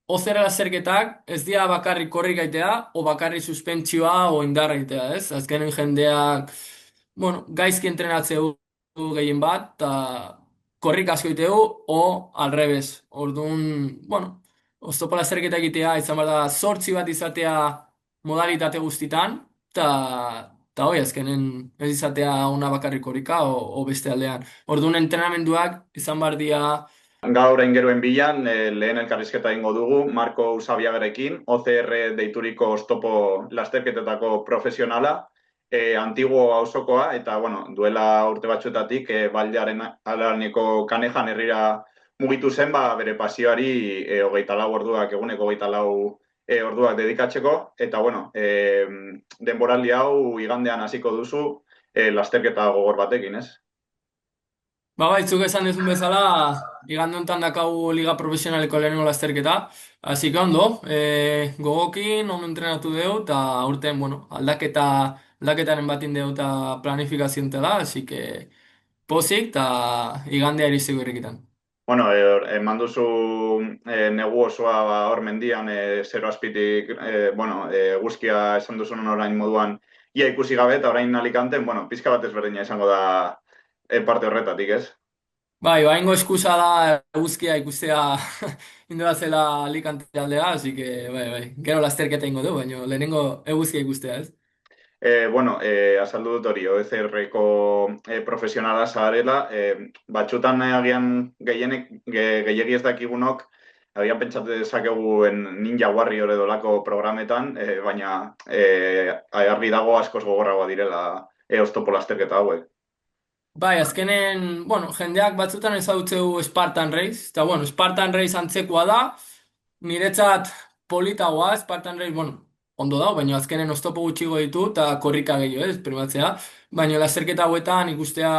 Ozera lasterketak ez dira bakarrik korrika egitea, o bakarrik suspentsioa o indarra egitea, ez? Azkenen jendeak, bueno, gaizki entrenatzeu gehien bat, eta korrik asko egiteu, o al revés. Orduan, bueno, oztopo lasterketa egitea, izan behar da, zortzi bat izatea modalitate guztitan, eta hoi, azkenen ez izatea una bakarrik korrika, o beste aldean. Orduan, entrenamenduak izan behar dira. Gaur aingeroen bilan, lehen elkarrizketa egingo dugu, Marko Usabiagarekin, OCR deituriko oztopo lasterketetako profesionala, antiguo auzokoa, eta bueno, duela urte batzuetatik, Baldearen alaneko Kanejan herrira mugitu zen, bere pasioari hogeita lau orduak, eguneko hogeita lau orduak dedikatzeko, eta bueno, denboraldi hau igandean hasiko duzu, lasterketa gogor batekin, ez? Zuk esan dezun bezala, igande honetan dakau Liga Profesionaleko lehenengo lasterketa, hasi que ondo, gogokin, ondo entrenatu deu, eta aurten, bueno, aldaketaren batin deu eta planifikazioen tela, hasi que pozik, eta igandea iristeko irrikitan. Bueno, eman duzu negu osoa hor mendian, zero azpitik, bueno, eguzkia esan duzun orain moduan ia ikusi gabe, eta orain Alicanten, bueno, pizka bat ezberdina izango da parte horretatik, ez? Baingo eskusa da eguzkia ikustea indua zela Alicante aldea, hasi que, gero lasterketa ingo du, baina lehenengo eguzkia ikustea, ez? Bueno, azaldu dut hori, OECR-ko profesionala zarela, batxutan agian gehiegi ez dakigunok, agian pentsatu dezakegu Ninja Warrior edo lako programetan, baina argi dago askoz gogorragoa direla oztopo lasterketa hauek. Azkenen, bueno, jendeak batzutan ezagutzeu Spartan Race, eta bueno, Spartan Race antzekoa da, niretzat politagoa, Spartan Race, bueno, ondo dago, baina azkenen oztopo gutxigo ditu, eta korrika gehiago, ez, primatzea, baina lasterketa hauetan ikustea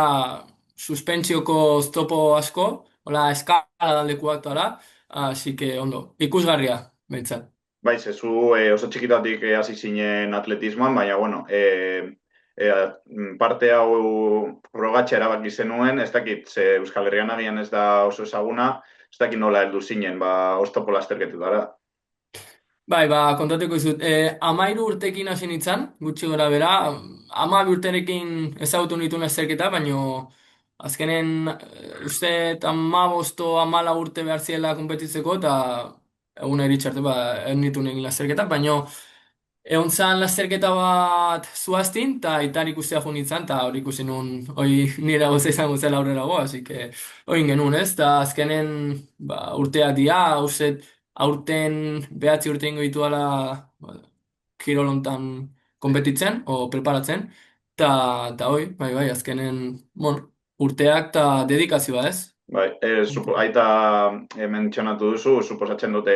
suspentsioko oztopo asko, hola, eskala daldekuak toara, así que ondo, ikusgarria, behintzat. Bai, zezu oso txikitatik hasi zinen atletismoan, baina, bueno, parte hau frogatzea erabaki zenuen, ez dakit, ze Euskal Herrian agian ez da oso ezaguna, ez dakit nola heldu zinen, oztopo lasterketetara. Kontatuko izut. 13 urtekin hasi nintzen, gutxi gora bera. 12 urterekin ezagutu nituen lasterketa, baino azkenen uste 15 o 14 urte behar ziela konpetitzeko, eta egun eritxarte, ez nituen egin lasterketa, baino egon zan lasterketa bat zuaztin, eta itan ikustea jo nintzen, eta hori ikusi nun, hori nire goza izango zela aurrera goa, así que hori genuen, ez? Eta azkenen urteak dira, aurten 9 urte ingo dituala kirol hontan konpetitzen, o preparatzen, eta hori, azkenen, bueno, urteak eta dedikazioa, ez? Bai, aita mentzionatu duzu, suposatzen dute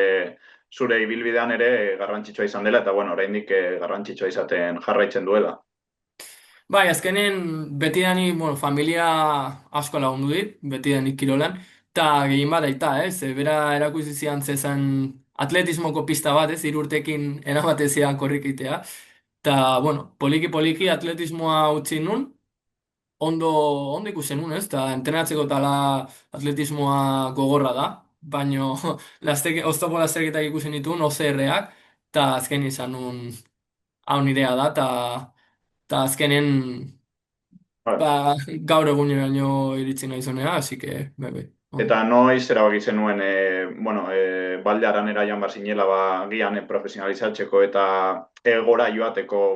zure ibilbidean ere garrantzitsua izan dela, eta bueno, oraindik garrantzitsua izaten jarraitzen duela. Azkenen betidanik, bueno, familia asko lagundu dit, betidanik kirolan, eta gehien bat aita, ez? Bera erakusi zian zezan atletismoko pista bat, ez? 3 urtekin eramaten zian korrikitea. Eta, bueno, poliki-poliki atletismoa utzi nun, ondo, ondo ikusten nun, ez? Eta entrenatzeko tala atletismoa gogorra da, baino oztopo lasterketak ikusten ditun, OCR-ak, eta azken izan nun, hau nirea da, eta azkenen Bai. gaur eguneraino iritsi nahi zonera, así que, ondo. Eta noiz erabaki zenuen, bueno, balde aranera joan bazinela, gian profesionalizatzeko eta gora joateko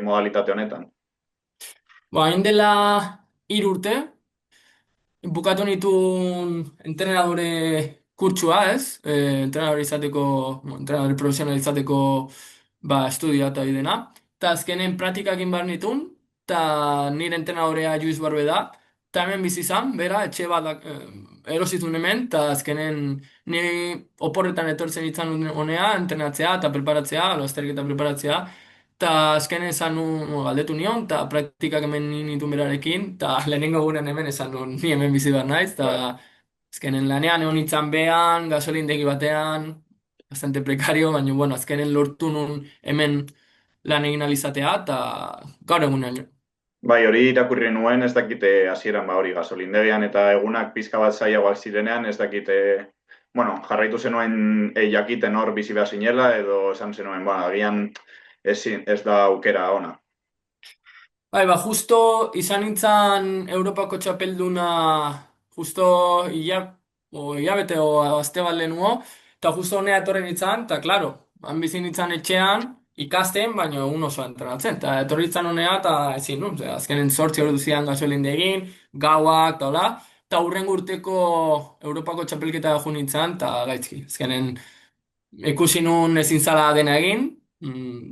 modalitate honetan. Hain dela 3 urte, bukatu nituen entrenadore kurtsua, ez? Entrenadore izateko, entrenadore profesional izateko, estudia eta bidena. Eta azkenen praktikak egin behar nituen, eta nire entrenadorea Luis Barbe da, eta hemen bizi izan, bera, etxe bat erositun hemen, eta azkenen nire oporretan etortzen izan honea, entrenatzea eta preparatzea, lasterketa preparatzea, eta azkenen esan nu, galdetu nion, eta praktikak hemen nituen berarekin, eta lehenengo guren hemen esan nun, ni hemen bizi behar naiz, eta Bai. azkenen lanean egon nintzen behan, gasolindegi batean, bastante prekario, baina, bueno, azkenen lortu nun hemen lan egin alizatea, eta gaur egunen. Bai, hori irakurri nuen, ez dakite hasieran hori gasolindegian eta egunak pizka bat zailagoak zirenean, ez dakite bueno, jarraitu zenuen jakiten hor bizi behar zinela, edo esan zenuen, ba, agian ez da aukera ona. Bai, ba, justo izan nintzen Europako txapelduna justo hilabete o aste bat lehenuo, eta justo honea etorri nintzen, eta klaro, han bizi nintzen etxean, ikasten, baina egun oso entrenatzen, eta etorri nintzen honea, eta ezin nun, azkenen 8 ordu zidan gasolindegin, gauak, eta hola, eta hurrengo urteko Europako txapelketa jo nintzen, eta gaizki, azkenen ikusi nun ezin zala dena egin,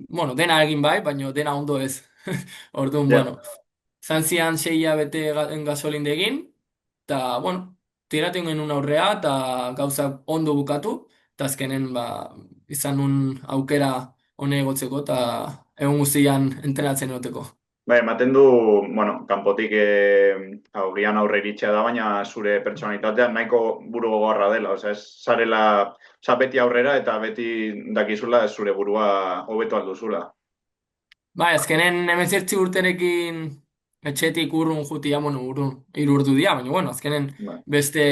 bueno, dena egin bai, baina dena ondo ez. Orduan, Ja. bueno, izan zian 6 hilabete gasolindegin, eta, bueno, tiratu genuen aurrea, eta gauzak ondo bukatu, eta azkenen, ba, izan nun aukera hone egotzeko, eta egun guztian entrenatzen egoteko. Bai, ematen du, bueno, kanpotik agian aurre iritzea da, baina zure pertsonalitatea nahiko buru gogorra dela. Osea, ez zarela, osea, beti aurrera eta beti dakizula zure burua hobeto alduzula. Bai, azkenen 18 urterekin etxetik urrun jutia, bueno, urrun, 3 urte dia, baina, bueno, azkenen Bai. beste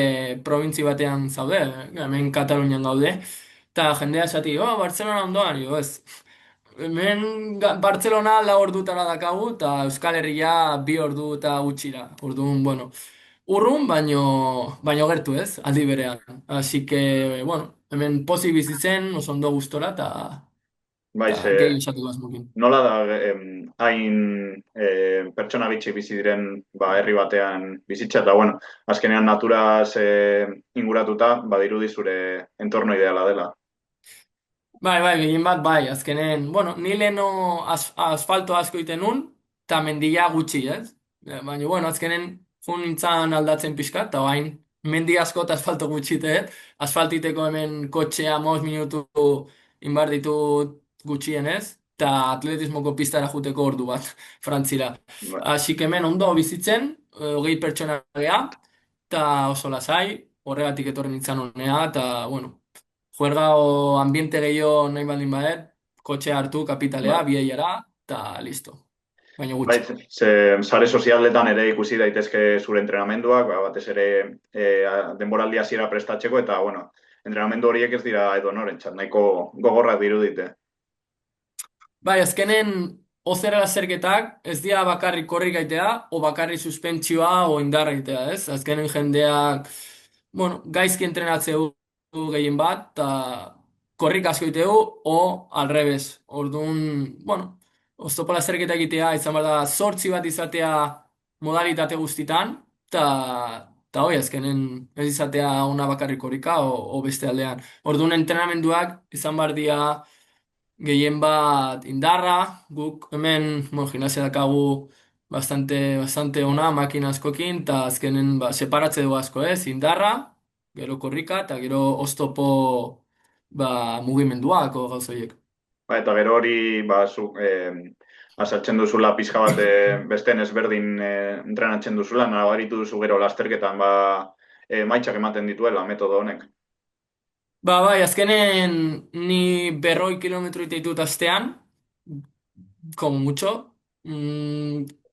probintzi batean zaude, hemen Katalunian gaude, eta jendea esati, oh, Barcelona ondoan, jo, ez. Hemen Barcelona 4 ordutara dakagu, eta Euskal Herria 2 ordu eta gutxira. Orduan, bueno, urrun, baino gertu ez, aldi berean. Así que, bueno, hemen pozik bizitzen, oso ondo gustora, Bai, eta gehi esatuko azmukin. nola da hain pertsona bitxi bizi diren ba, herri batean bizitza eta bueno, azkenean naturaz inguratuta badirudi zure entorno ideala dela. Bai, gehien bat, bai, azkenen, bueno, ni leheno asfalto asko iten nun, eta mendia gutxi, ez? Baina, bueno, azkenen jun nintzen aldatzen pixka, eta bain, mendi asko eta asfalto gutxi ite, asfaltiteko hemen kotxea 5 minutu inbar ditut gutxienez, eta atletismoko pistara juteko ordu bat, frantzira. Bai, Así que hemen ondo bizitzen, 20 pertsona gea, eta oso lasai, horregatik etorri nintzen honea, eta, bueno, juerga o ambiente gehiago nahi baldin badet, kotxe hartu kapitalea, bai. biaiara, eta listo. Baina Bai, gutxi. sare sozialetan ere ikusi daitezke zure entrenamenduak, ba, batez ere denboraldi hasiera prestatzeko eta bueno, entrenamendu horiek ez dira edonorentzat, nahiko gogorrak dirudite. Bai, azkenen ozera lasterketak ez dira bakarrik korrik gaitea, o bakarrik suspentsioa o indarra egitea, ez? Azkenen jendeak, bueno, gaizki entrenatze du gehien bat, eta korrik asko egiteu, o al revés. Orduan, bueno, oztopo lasterketa egitea, izan behar da, 8 bat izatea modalitate guztitan, eta hoi, azkenen ez izatea una bakarrik korrika, o beste aldean. Orduan, entrenamenduak izan behar dira, gehien bat indarra, guk hemen, bueno, gimnasia dakagu bastante ona, makina askokin, eta azkenen, ba, separatze du asko, ez? Indarra, gero korrika, eta gero oztopo, ba, mugimenduak, o gauzoiek. Ba, eta gero hori ba, azaltzen duzula pixka bat besteen ezberdin entrenatzen duzula, nabaritu duzu gero lasterketan ba, emaitzak ematen dituela metodo honek. Ba, bai, azkenen ni 100 kilometro ditut astean, como mucho.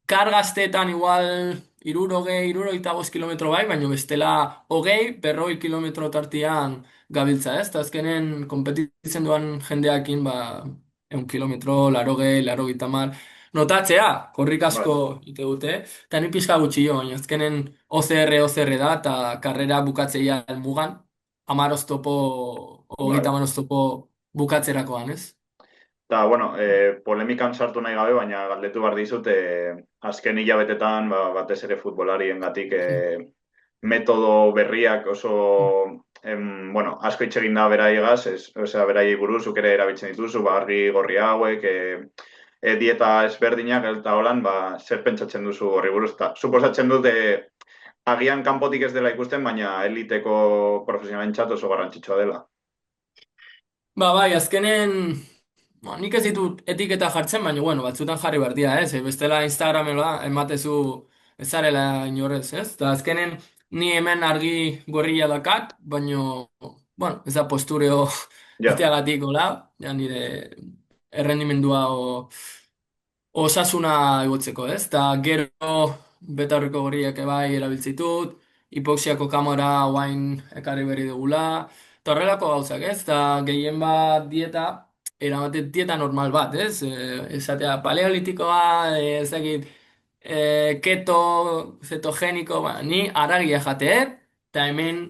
Karga asteetan igual 65 kilometro bai, baina bestela 20, 100 kilometro tartian gabiltza, ez? Eta azkenen kompetitzen duan jendeakin, ba, 100 kilometro, 80, 90 notatzea, korrik Bai, asko ite dute, eta ni pixka gutxi baina azkenen OCR da, eta karrera bukatzeia mugan, 10 oztopo, bai. 30 oztopo bukatzerakoan, ez? Eta, bueno, polemikan sartu nahi gabe, baina galdetu behar dizut, azken hilabetetan, ba, batez ere futbolariengatik metodo berriak oso, bueno, asko hitz egin da beraiegaz, osea, beraiei buruz, zuk ere erabiltzen dituzu, ba, argi gorri hauek, dieta ezberdinak, eta holan, ba, zer pentsatzen duzu horri buruz. Eta, suposatzen dut, agian kanpotik ez dela ikusten, baina eliteko profesionalentzat oso garrantzitsua dela. Ba, bai, azkenen, nik ez ditut etiketa jartzen, baina, bueno, batzutan jarri behar dira, ez? Bestela Instagramela ematezu ez zarela inorrez, ez? Eta azkenen, ni hemen argi gorrilla dakat, baina, bueno, ez da postureo Ja, iteagatik, hola, ja nire errendimendua osasuna igotzeko, ez? Eta gero betaurreko gorriak ebai erabiltzitut, hipoxiako kamera guain ekarri berri dugula, eta horrelako gauzak, ez? Eta gehien bat dieta, eramaten dieta normal bat, ez? Esatea paleolitikoa, ez dakit, keto, cetogeniko, ba, ni aragia jateet, eta hemen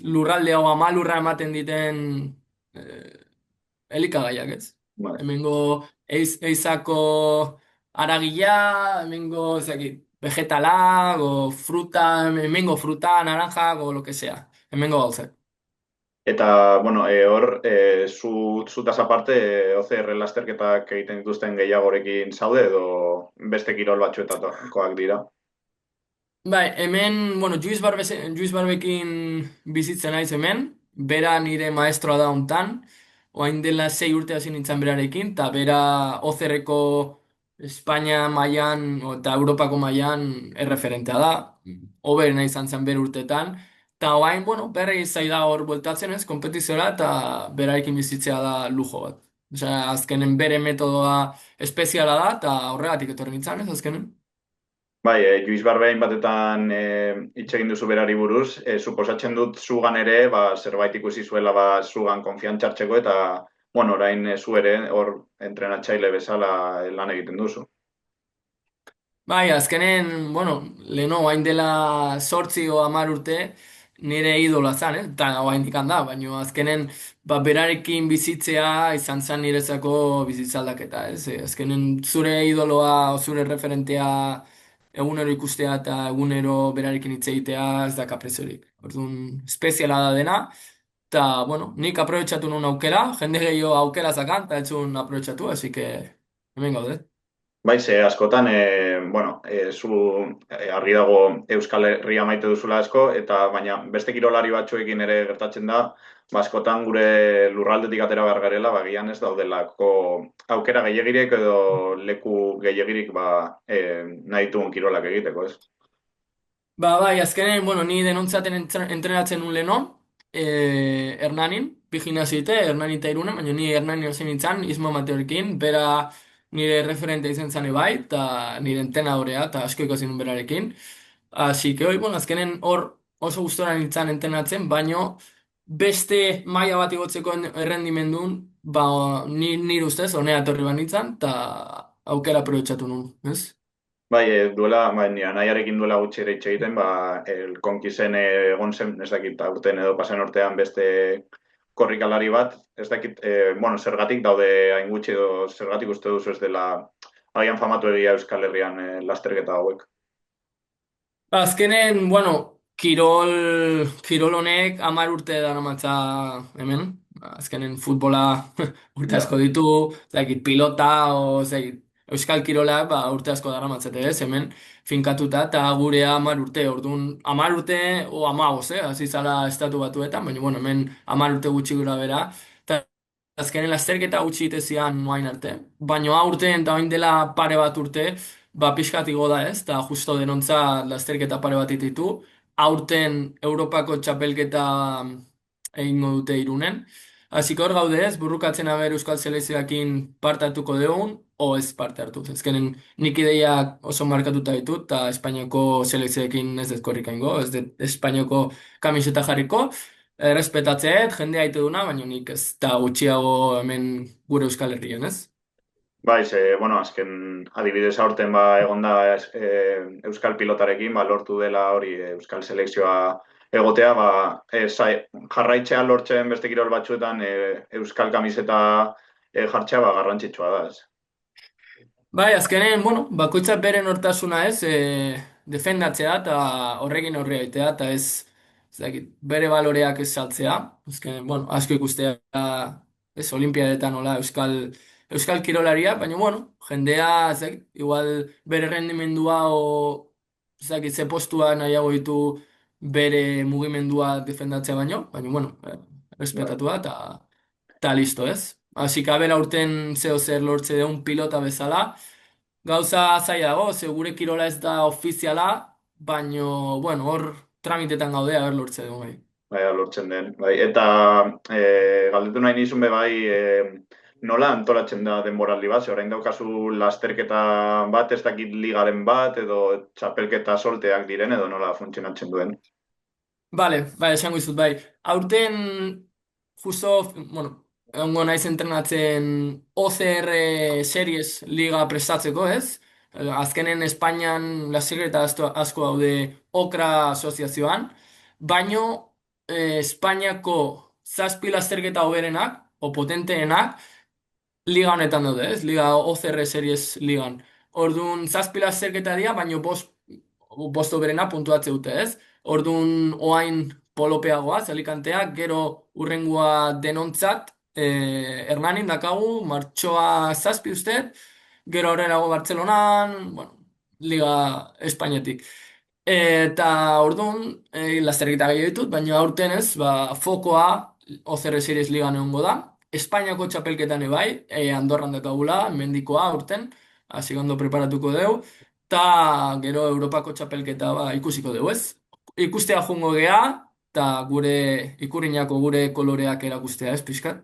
lurralde hau amalurra ematen diten elikagaiak, ez? Bai. Hemengo eizako aragila, hemengo, ez dakit, vegetalak, o fruta, hemengo fruta, naranjak, o lo que sea. Hemengo gauzak. Eta, bueno, hor, zutaz aparte, OCR lasterketak egiten dituzten gehiagorekin zaude edo beste kirol batzuetakoak dira? Bai, hemen, bueno, Juiz Barbekin bizitzen naiz hemen, bera nire maestroa da hontan, orain dela 6 urte hasi nintzen berarekin, eta bera OCR-ko Espainia mailan eta Europako mailan erreferentea da, hoberena izan zen bere urtetan, eta orain, bueno, berri zaida hor bueltatzen ez, kompetiziora, eta berarekin bizitzea da lujo bat. Osea, azkenen bere metodoa espeziala da, eta horregatik etorri nintzen ez, azkenen. Bai, Luis Barbein batetan hitz egin duzu berari buruz, suposatzen dut zugan ere, ba, zerbait ikusi zuela ba, zugan konfiantzartzeko eta, bueno, orain zu ere hor entrenatzaile bezala lan egiten duzu. Bai, azkenen, bueno, leheno, hain dela 8 o 10 urte nire idola zan, eta hain da, baina azkenen, ba, berarekin bizitzea izan zen niretzako bizitzaldaketa, ez? Azkenen zure idoloa, o zure referentea egunero ikustea eta egunero berarekin hitz egitea ez da kapreziorik. Orduan, espeziala da dena, eta, bueno, nik aprobetxatu nun aukera, jende gehiago aukera zakan, eta ez zuen aprobetxatu, así que, hemen gaude. Bai, ze askotan, bueno, zu argi dago Euskal Herria maite duzula asko, eta baina beste kirolari batzuekin ere gertatzen da, ba, askotan gure lurraldetik atera behar garela, ba, gian ez daudelako aukera gehiagirik edo leku gehiagirik ba, nahi ditugun kirolak egiteko, ez? Ba, bai, azkenen, bueno, ni denontzaten entrenatzen un leheno, Hernanin, bi gimnasio Hernanin eta Irunen, baina ni Hernanin hasi nintzen, Isma Mateorekin, bera nire referente izan zane bai, eta nire entenadorea, eta asko ikasin nun berarekin. Así que, hoi, bueno, azkenen hor oso gustora nintzen entrenatzen, baino beste maila bat igotzeko errendimendun, ba, nire ustez, honea etorri nintzen, eta aukera aprobetxatu nun, ez? Bai, bai, nire anaiarekin duela gutxi ere hitz egiten, ba, el konkisen egon zen, ez dakit, aurten edo pasen urtean beste korrikalari bat, ez dakit, bueno, zergatik daude hain gutxi edo zergatik uste duzu ez dela agian famatu egia Euskal Herrian lasterketa hauek. Azkenen, bueno, kirol honek 10 urte daramatza hemen. Azkenen futbola urte Ja. asko ditu, zakit, pilota o zakit, euskal kirola ba, urte asko daramatzate ez, hemen finkatuta, eta gurea 10 urte, orduan 10 urte o 15, hasi zala estatu batuetan, baina bueno, hemen 10 urte gutxi gura bera, eta azkenen lasterketa gutxi itezian noain arte. Baina aurten eta orain dela pare bat urte, ba pixkat igo da ez, eta justo denontza lasterketa pare bat ititu. Aurten Europako txapelketa egingo dute Irunen. Hasiko hor gaude ez, burrukatzen haber Euskal Selekzioakin parte hartuko dugun, o ez parte hartu. Ezkenen nik ideiak oso markatuta ditut, eta Espainiako selekzioekin ez dut korrikaingo, ez dut Espainiako kamiseta jarriko. Errespetatzeet, jendea aite duna, baina nik ez da gutxiago hemen gure Euskal Herrian, ez? Bai, bueno, azken adibidez aurten ba, egonda Euskal pilotarekin, ba, lortu dela hori Euskal selekzioa egotea, ba, jarraitzea lortzen beste kirol batzuetan Euskal kamiseta jartzea ba, garrantzitsua da, ez? Bai, azkenen, bueno, bakoitzak bere nortasuna ez, defendatzea eta horrekin horri aitea, eta ez dakit, bere baloreak ez saltzea. Azkenen, bueno, asko ikustea ez olimpiadetan nola euskal kirolaria, baina, bueno, jendea, ez dakit, igual bere rendimendua o ez dakit, ze postua nahiago ditu bere mugimendua defendatzea baina, bueno, Bai. respetatua eta listo, ez? Así que abela urten zeo zer lortze deun pilota bezala, gauza zaila dago, ze gure kirola ez da ofiziala, baino, bueno, hor tramitetan gaude, haber lortze dugu bai. Bai, lortzen den. Bai, eta galdetu nahi nizun be bai, nola antolatzen da denboraldi bat, ze orain daukazu lasterketa bat, ez dakit ligaren bat, edo txapelketa solteak diren, edo nola funtzionatzen duen. Bai, esango izut, bai. Aurten, justo, bueno, egongo naiz entrenatzen OCR Series Liga prestatzeko, ez? Azkenen Espainian lasterketa asko daude Okra asoziazioan, baino Espainiako zazpi lasterketa hoberenak, o potenteenak, Liga honetan daude, ez? Liga OCR Series Ligan. Orduan, zazpi lasterketa dira, baino bost hoberena puntuatze dute, ez? Orduan, oain polopeagoaz, Alicantea, gero urrengua denontzat, Hernanin dakagu, martxoa zazpi uste, gero aurrerago Bartzelonan, bueno, Liga Espainiatik. Eta orduan, lasterketa gehiago ditut, baina aurten ez, ba, fokoa OCR Series Ligan egongo da. Espainiako txapelketan ebai, Andorran dakagula, mendikoa aurten, hasi ondo preparatuko deu, eta gero Europako txapelketa ba, ikusiko dugu, ez? Ikustea jungo gea, eta gure ikurriñako gure koloreak erakustea, ez, pixkat?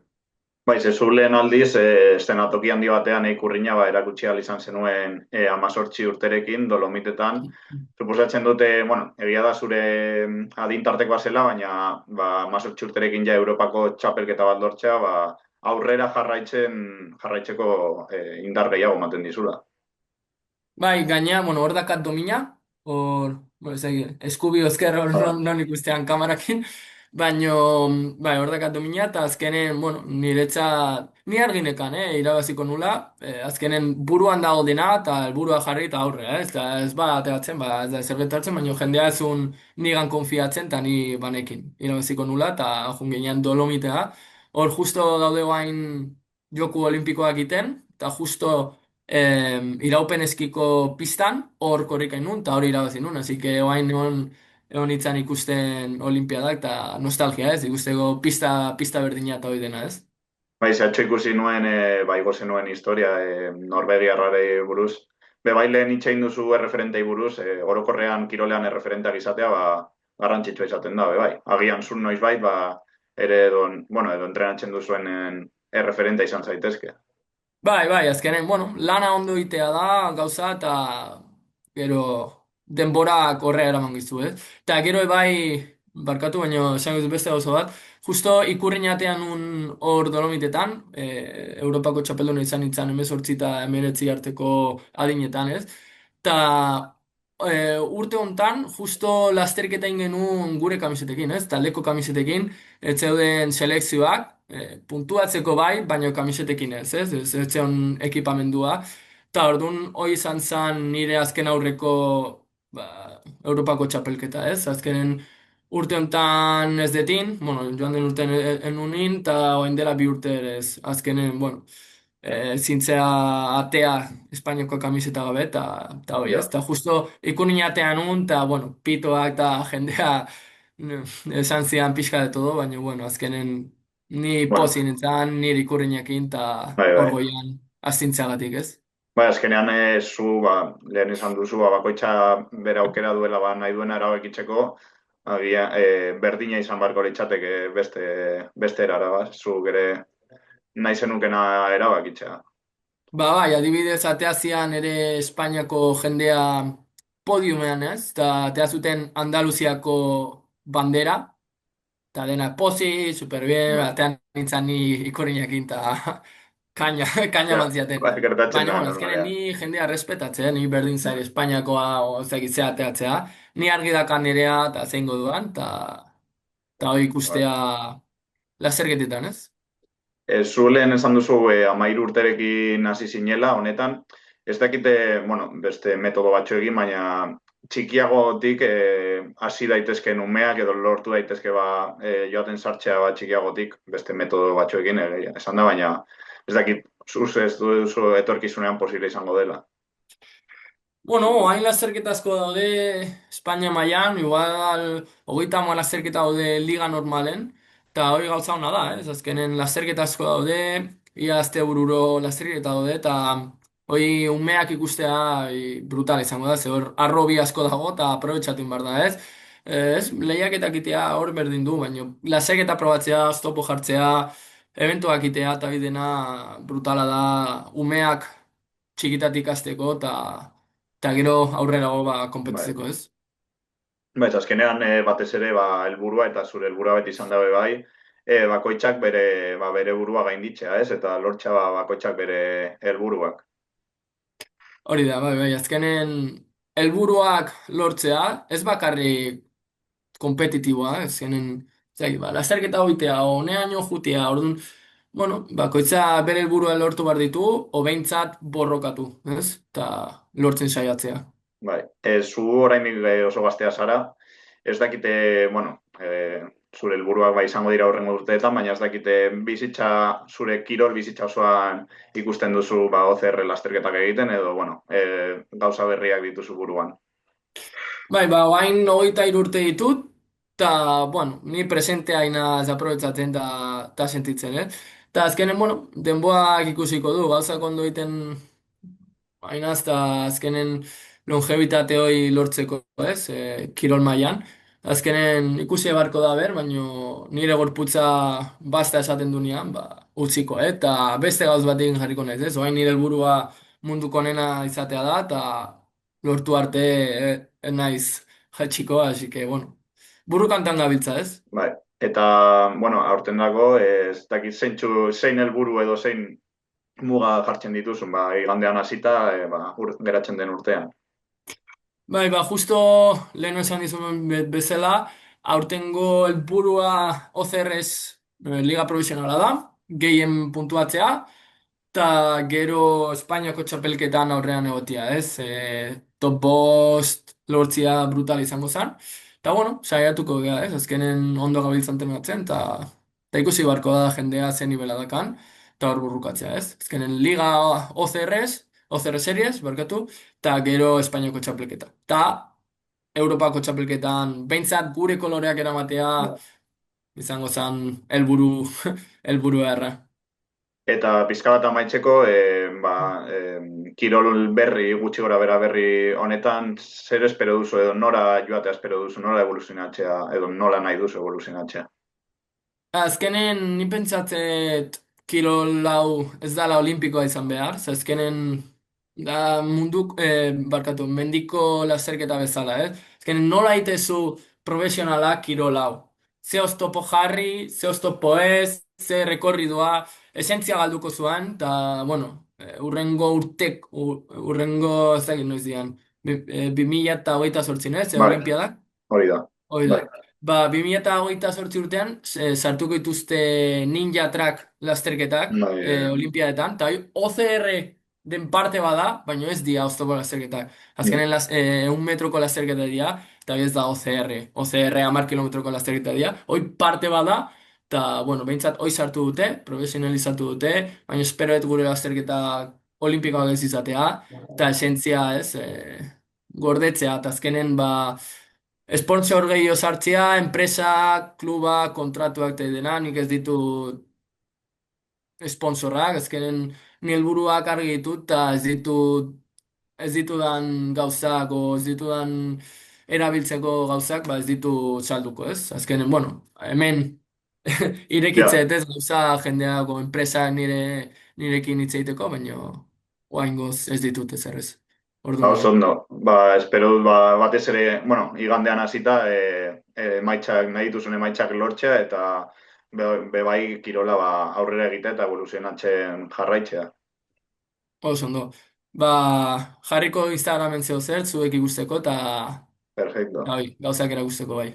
Bai, zezu lehen aldiz, eszenatoki handi batean ikurriña ba, erakutsi ahal izan zenuen 18 urterekin, Dolomitetan. Suposatzen dute, bueno, egia da zure adintartekoa zela, baina ba, 18 urterekin ja Europako txapelketa bat lortzea, ba, aurrera jarraitzeko indar gehiago ematen dizula. Bai, gaina, bueno, hor dakat domina, hor, bueno, ez dakit, eskubi ezker hor Hala. non ikustean kamarakin, baino, bai, hor dakat domina, eta azkenen, bueno, niretzat, ni arginekan, irabaziko nula, azkenen buruan dago dena, eta helburua jarri eta aurre, ez ba, ateratzen, ba, ez da ezer gertatzen, baino jendea ezun nigan konfiatzen, eta ni banekin, irabaziko nula, eta junginean dolomitea, hor justo daude guain joku olimpikoak egiten, eta justo iraupen eskiko pistan, hor korrika inun, eta hori irabazi nun, así que oain egon itzan ikusten olimpiadak, eta nostalgia ez, ikusteko pista berdina eta hori dena ez. Bai, zehatxo ikusi nuen, bai, goze nuen historia, Norvegiarrari buruz. Be, bai, lehen itxein duzu erreferentei buruz, orokorrean kirolean erreferenteak izatea, ba, garrantzitsua izaten da, be, bai. Agian zun noiz bai, ba, ere edo, bueno, edo entrenatzen duzuen erreferenta izan zaitezke. Bai, azkenen, bueno, lana ondo itea da, gauza, eta gero denbora korrea eraman gizu, ez? Eta gero bai, barkatu, baino esango dut beste gauza bat, justo ikurriñatean un hor Dolomitetan, Europako txapelduna izan itzan 18 eta 19 arteko adinetan, ez? Eta urte hontan, justo lasterketa genuen gure kamisetekin, ez? Taldeko kamisetekin, ez zeuden selekzioak, puntuatzeko bai, baina kamisetekin ez zeon ekipamendua. Eta orduan, hoi izan zen nire azken aurreko ba, Europako txapelketa, ez? Azkenen urte honetan ez detin, bueno, joan den urtean enunin, eta orain dela bi urte ere ez. Azkenen, bueno, zintzea atea Espainiako kamiseta gabe, eta hoi ez. Ja, Eta justo ikunin atean un, eta, bueno, pitoak eta jendea esan zidan pixka de todo, baina, bueno, azkenen ni bueno, pozin nintzen, nire ikurriñekin, eta bai, bai. orgoian azintzeagatik, ez? Bai, azkenean zu, ba, lehen izan duzu, ba, bakoitza bere aukera duela, ba, nahi duena erabakitzeko, agia, berdina izan barko litzateke beste erara, ba, zu gere nahi zenukena erabakitzea. Bai, adibidez, atea zian ere Espainiako jendea podiumean, ez? Eta atea zuten Andaluziako bandera, eta dena pozi, super bien, Bai, atean nintzen ni ikurriñekin, eta kaina, kaina ja, mantziaten. bai, gertatzen Baina, da, bueno, azkenen normalean. ni jendea respetatzen, ni berdin zaire Espainiakoa, o zegitzea ateatzea, ni argi dakan nerea, eta zeingo duan, eta hori Bai. ikustea lasterketetan, ez? Zu lehen esan duzu 13 urterekin hasi zinela, honetan, ez dakite, bueno, beste metodo batzuekin, baina txikiagotik hasi daitezke umeak edo lortu daitezke ba, joaten sartzea ba, txikiagotik beste metodo batzuekin esan da, baina ez dakit zuz ez duzu etorkizunean posible izango dela. Bueno, hain lasterketa asko daude Espainia mailan, igual hogeita hamar lasterketa daude liga normalen, eta hori gauza hona da, ez? Azkenen lasterketa asko daude, ia astebururo lasterketa daude, eta hori umeak ikustea brutal izango da, ze hor arrobi asko dago, eta aprobetxatu behar da, ez? Ez, lehiaketak itea hor berdin du, baina lasterketa probatzea, stopo jartzea, eventuak itea, eta bidena brutala da, umeak txikitatik hasteko, eta gero aurrerago ba Bai. konpetitzeko, ez? Baiz, azkenean batez ere helburua eta zure helburua beti izan dabe bai, bakoitzak bere burua gainditzea, ez? Eta lortza bakoitzak bere helburuak. Hori da, bai, bai, azkenen helburuak lortzea, ez bakarrik kompetitiboa, azkenen, zai, lasterketa hoitea, honeaino jutea, orduan, bueno, bakoitza bere helburua lortu behar ditu, o behintzat borrokatu, ez? Eta lortzen saiatzea. Bai, zu oraindik oso gaztea zara, ez dakite, bueno, zure helburuak bai izango dira hurrengo urteetan, baina ez dakite zure kirol bizitza osoan ikusten duzu OCR lasterketak egiten, edo, bueno, gauza berriak dituzu buruan. Bai, ba, oain 23 urte ditut, eta, bueno, ni presentea aina aprobetsatzen da sentitzen, eh? Eta azkenen, bueno, denboak ikusiko du, gauzak ondo egiten aina eta azkenen longevitate hori lortzeko, ez? Kirol mailan. Azkenen ikusi beharko da ber, baino nire gorputza basta esaten dunean, ba, utziko, eta beste gauz batekin jarriko naiz, ez? Oain nire helburua munduko onena izatea da, eta lortu arte naiz jaitsiko, así que, bueno, buru kantan gabiltza, ez? Bai, eta, bueno, aurten dago, ez dakit zein helburu edo zein muga jartzen dituzun, igandean hasita, geratzen den urtean. Bai, ba, justo lehen esan dizun bezala, aurtengo helburua OCRS Liga Profesionala da, gehien puntuatzea, eta gero Espainiako txapelketan aurrean egotia, ez? Top bost lortzia brutal izango zen. Eta, bueno, saiatuko gara, ez? Azkenen ondo gabiltzan tenatzen, eta ikusi barko da jendea zen nivela dakan, eta hor burrukatzea, ez? Azkenen Liga OCR Series, barkatu, eta gero Espainiako txapelketa. Eta Europako txapelketan, behintzat gure koloreak eramatea izango zen helburu helburu erra. Eta pizka bat amaitzeko, kirol berri, gutxi gora bera berri honetan, zer espero duzu edo nora joatea espero duzu, nola evoluzionatzea edo nola nahi duzu evoluzionatzea. Azkenen, ni pentsatzet kirol hau ez dala olimpikoa izan behar, ze azkenen da barkatu, mendiko lasterketa bezala, eh? Azkenen nola itezu profesionala kirol hau. Ze oztopo jarri, ze oztopo ez, ze rekorridua, esentzia galduko zuan, eta, bueno, urrengo, ez dakit noiz dian, 2028 ez, Bai, olimpiadak? hori da. Hoi da. Bai, Ba, 2028 urtean sartuko dituzte Ninja Track lasterketak bai, Olimpiadetan, eta hoi OCR den parte bada, baina ez dia oztopo lasterketak. Azkenen 1 metroko lasterketa dira, eta hoi ez da OCR. OCR 10 kilometroko lasterketa dira. Hoi parte bada, eta, bueno, behintzat hoi sartu dute, profesionalizatu dute, baina espero dut gure lasterketa olimpikoak ez izatea, eta esentzia ez, gordetzea, eta azkenen, ba, sponsor gehiago sartzea, enpresa, kluba, kontratuak eta dena, nik ez ditu sponsorrak, azkenen ni helburuak argi ditut, eta ez ditudan gauzak, o ez ditudan erabiltzeko gauzak, ba ez ditu salduko, ez? Azkenen, bueno, hemen ja. irekitze ez gauza jendeako enpresa nirekin hitz egiteko, baina oraingoz ez ditut ezer ez. Orduan, Oso ondo. Espero dut, batez ere, bueno, igandean hasita, emaitzak, nahi dituzun emaitzak lortzea, eta bai kirola aurrera egitea eta evoluzionatzen jarraitzea. oso ondo. Ba, jarriko Instagramen zeo zer, zuek ikusteko, eta Perfecto. bai, gauzak erakusteko bai.